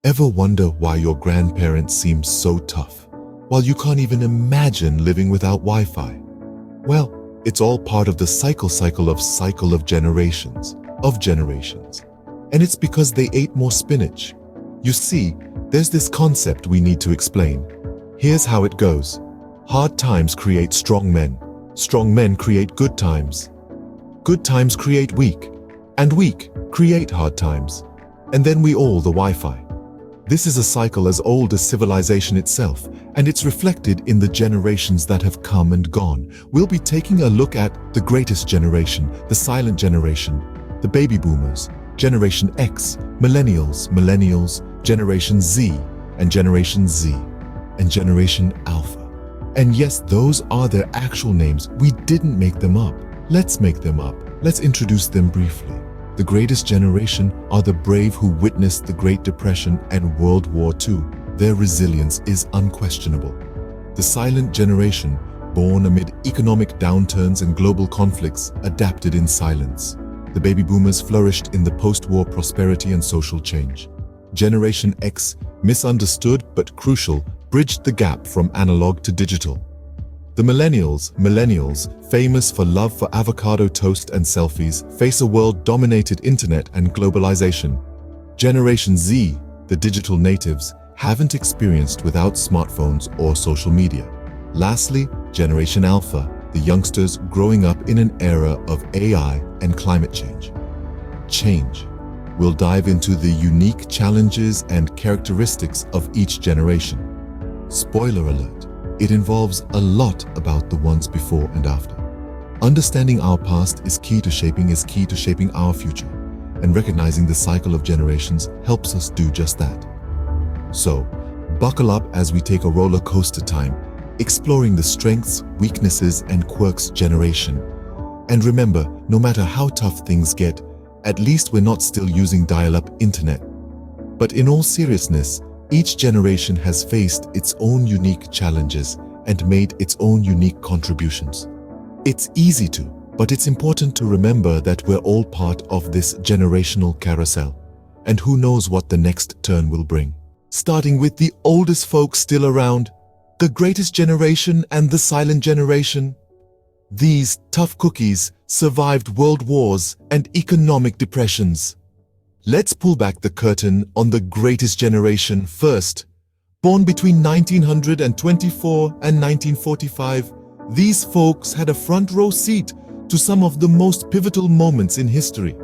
Ever wonder why your grandparents seem so tough, while you can't even imagine living without Wi-Fi? Well, it's all part of the cycle of generations. And it's because they ate more spinach. You see, there's this concept we need to explain. Here's how it goes. Hard times create strong men. Strong men create good times. Good times create weak. And weak create hard times. And then we all the Wi-Fi. This is a cycle as old as civilization itself, and it's reflected in the generations that have come and gone. We'll be taking a look at the greatest generation, the silent generation, the baby boomers, Generation X, millennials, Generation Z, and Generation Alpha. And yes, those are their actual names. We didn't make them up. Let's make them up. Let's introduce them briefly. The greatest generation are the brave who witnessed the Great Depression and World War II. Their resilience is unquestionable. The silent generation, born amid economic downturns and global conflicts, adapted in silence. The baby boomers flourished in the post-war prosperity and social change. Generation X, misunderstood but crucial, bridged the gap from analog to digital. The millennials, famous for love for avocado toast and selfies, face a world-dominated internet and globalization. Generation Z, the digital natives, haven't experienced without smartphones or social media. Lastly, Generation Alpha, the youngsters growing up in an era of AI and climate change. We'll dive into the unique challenges and characteristics of each generation. Spoiler alert. It involves a lot about the ones before and after. Understanding our past is key to shaping our future, and recognizing the cycle of generations helps us do just that. So, buckle up as we take a roller coaster time, exploring the strengths, weaknesses, and quirks generation. And remember, no matter how tough things get, at least we're not still using dial-up internet. But in all seriousness, each generation has faced its own unique challenges and made its own unique contributions. It's easy to, but it's important to remember that we're all part of this generational carousel, and who knows what the next turn will bring. Starting with the oldest folks still around, the greatest generation and the silent generation. These tough cookies survived world wars and economic depressions. Let's pull back the curtain on the greatest generation first. Born between 1924 and 1945, these folks had a front row seat to some of the most pivotal moments in history.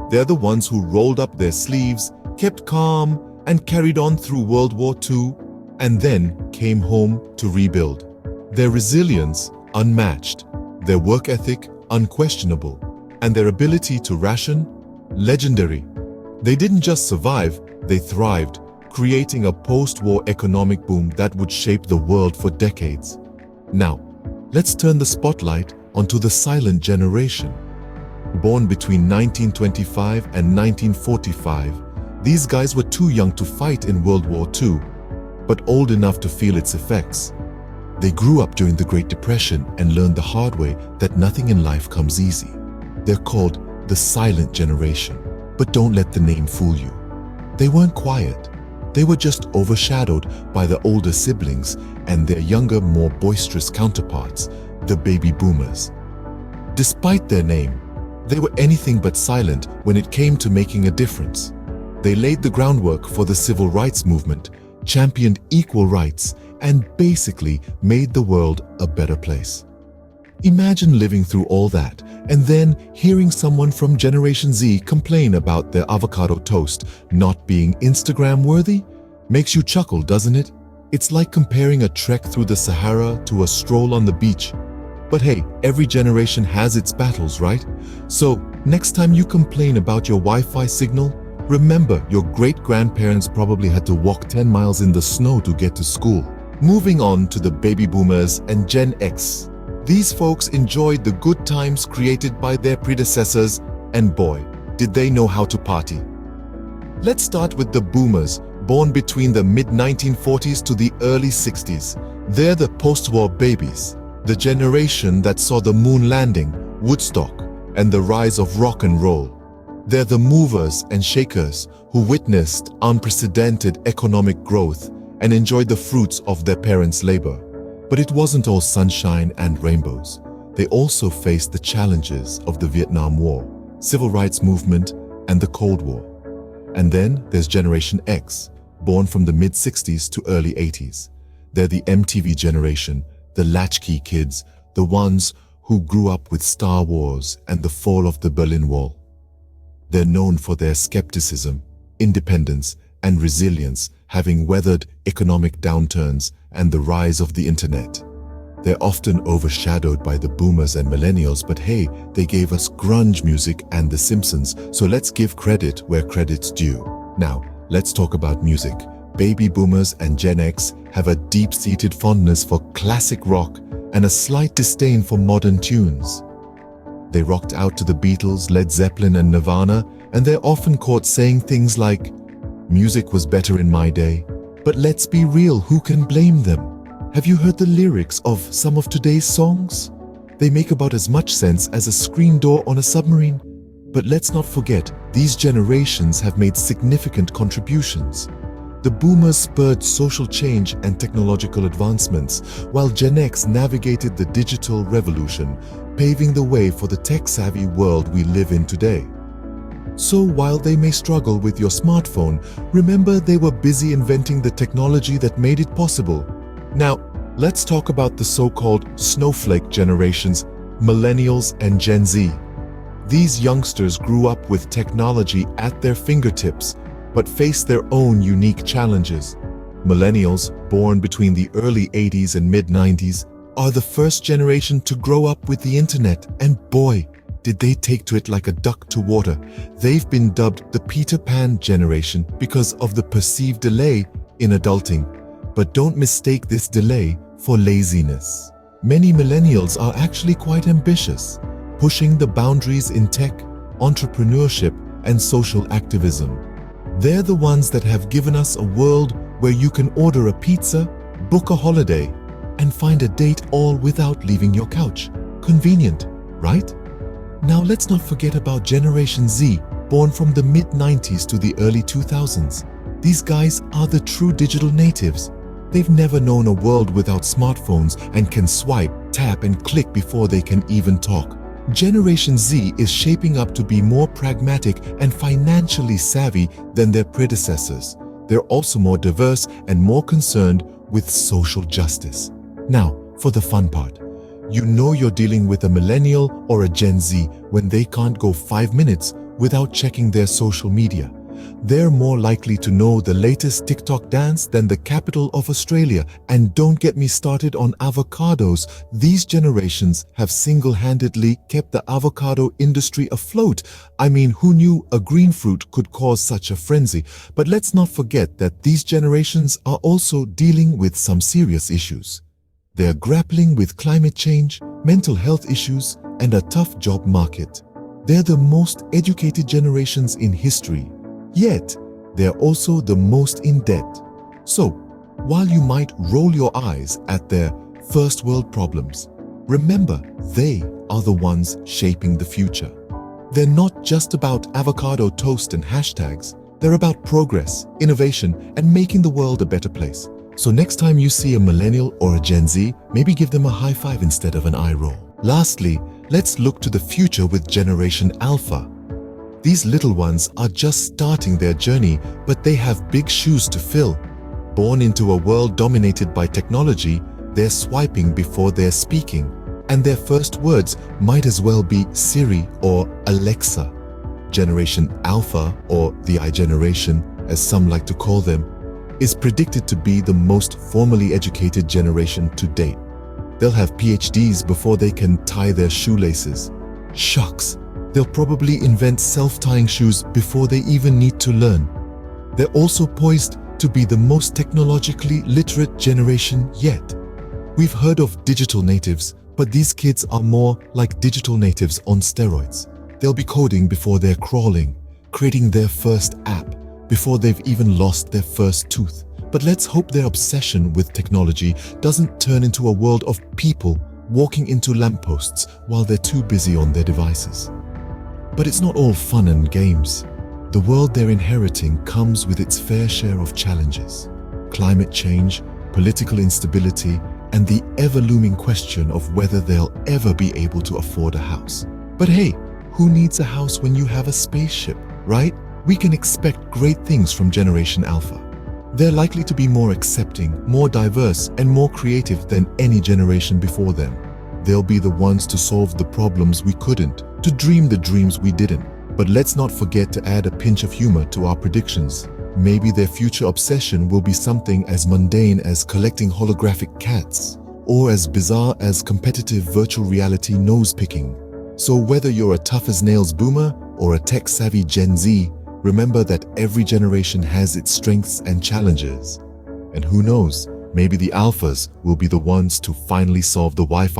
They're the ones who rolled up their sleeves, kept calm, and carried on through World War II, and then came home to rebuild. Their resilience, unmatched. Their work ethic, unquestionable. And their ability to ration, legendary. They didn't just survive, they thrived, creating a post-war economic boom that would shape the world for decades. Now, let's turn the spotlight onto the silent generation. Born between 1925 and 1945, these guys were too young to fight in World War II, but old enough to feel its effects. They grew up during the Great Depression and learned the hard way that nothing in life comes easy. They're called the silent generation. But don't let the name fool you. They weren't quiet. They were just overshadowed by the older siblings and their younger, more boisterous counterparts, the baby boomers. Despite their name, they were anything but silent when it came to making a difference. They laid the groundwork for the civil rights movement, championed equal rights, and basically made the world a better place. Imagine living through all that and then hearing someone from Generation Z complain about their avocado toast not being Instagram worthy. Makes you chuckle, doesn't it? It's like comparing a trek through the Sahara to a stroll on the beach. But hey, every generation has its battles, right? So next time you complain about your Wi-Fi signal, remember your great-grandparents probably had to walk 10 miles in the snow to get to school. Moving on to the baby boomers and Gen X. These folks enjoyed the good times created by their predecessors, and boy, did they know how to party. Let's start with the boomers, born between the mid-1940s to the early 60s. They're the post-war babies, the generation that saw the moon landing, Woodstock, and the rise of rock and roll. They're the movers and shakers who witnessed unprecedented economic growth and enjoyed the fruits of their parents' labor. But it wasn't all sunshine and rainbows. They also faced the challenges of the Vietnam War, civil rights movement, and the Cold War. And then there's Generation X, born from the mid-60s to early 80s. They're the MTV generation, the latchkey kids, the ones who grew up with Star Wars and the fall of the Berlin Wall. They're known for their skepticism, independence, and resilience, having weathered economic downturns and the rise of the internet. They're often overshadowed by the boomers and millennials, but hey, they gave us grunge music and The Simpsons, so let's give credit where credit's due. Now, let's talk about music. Baby boomers and Gen X have a deep-seated fondness for classic rock and a slight disdain for modern tunes. They rocked out to the Beatles, Led Zeppelin, and Nirvana, and they're often caught saying things like, "Music was better in my day." But let's be real, who can blame them? Have you heard the lyrics of some of today's songs? They make about as much sense as a screen door on a submarine. But let's not forget, these generations have made significant contributions. The boomers spurred social change and technological advancements, while Gen X navigated the digital revolution, paving the way for the tech-savvy world we live in today. So while they may struggle with your smartphone, remember they were busy inventing the technology that made it possible. Now, let's talk about the so-called snowflake generations, Millennials and Gen Z. These youngsters grew up with technology at their fingertips, but faced their own unique challenges. Millennials, born between the early 80s and mid-90s, are the first generation to grow up with the internet, and boy, did they take to it like a duck to water. They've been dubbed the Peter Pan generation because of the perceived delay in adulting. But don't mistake this delay for laziness. Many millennials are actually quite ambitious, pushing the boundaries in tech, entrepreneurship, and social activism. They're the ones that have given us a world where you can order a pizza, book a holiday, and find a date all without leaving your couch. Convenient, right? Now let's not forget about Generation Z, born from the mid-90s to the early 2000s. These guys are the true digital natives. They've never known a world without smartphones and can swipe, tap, and click before they can even talk. Generation Z is shaping up to be more pragmatic and financially savvy than their predecessors. They're also more diverse and more concerned with social justice. Now, for the fun part. You know you're dealing with a millennial or a Gen Z when they can't go 5 minutes without checking their social media. They're more likely to know the latest TikTok dance than the capital of Australia. And don't get me started on avocados. These generations have single-handedly kept the avocado industry afloat. I mean, who knew a green fruit could cause such a frenzy? But let's not forget that these generations are also dealing with some serious issues. They're grappling with climate change, mental health issues, and a tough job market. They're the most educated generations in history. Yet, they're also the most in debt. So, while you might roll your eyes at their first world problems, remember they are the ones shaping the future. They're not just about avocado toast and hashtags. They're about progress, innovation, and making the world a better place. So next time you see a millennial or a Gen Z, maybe give them a high five instead of an eye roll. Lastly, let's look to the future with Generation Alpha. These little ones are just starting their journey, but they have big shoes to fill. Born into a world dominated by technology, they're swiping before they're speaking, and their first words might as well be Siri or Alexa. Generation Alpha, or the I generation, as some like to call them, is predicted to be the most formally educated generation to date. They'll have PhDs before they can tie their shoelaces. Shucks, they'll probably invent self-tying shoes before they even need to learn. They're also poised to be the most technologically literate generation yet. We've heard of digital natives, but these kids are more like digital natives on steroids. They'll be coding before they're crawling, creating their first app before they've even lost their first tooth. But let's hope their obsession with technology doesn't turn into a world of people walking into lampposts while they're too busy on their devices. But it's not all fun and games. The world they're inheriting comes with its fair share of challenges. Climate change, political instability, and the ever-looming question of whether they'll ever be able to afford a house. But hey, who needs a house when you have a spaceship, right? We can expect great things from Generation Alpha. They're likely to be more accepting, more diverse, and more creative than any generation before them. They'll be the ones to solve the problems we couldn't, to dream the dreams we didn't. But let's not forget to add a pinch of humor to our predictions. Maybe their future obsession will be something as mundane as collecting holographic cats, or as bizarre as competitive virtual reality nose-picking. So whether you're a tough-as-nails boomer or a tech-savvy Gen Z, remember that every generation has its strengths and challenges. And who knows, maybe the alphas will be the ones to finally solve the Wi-Fi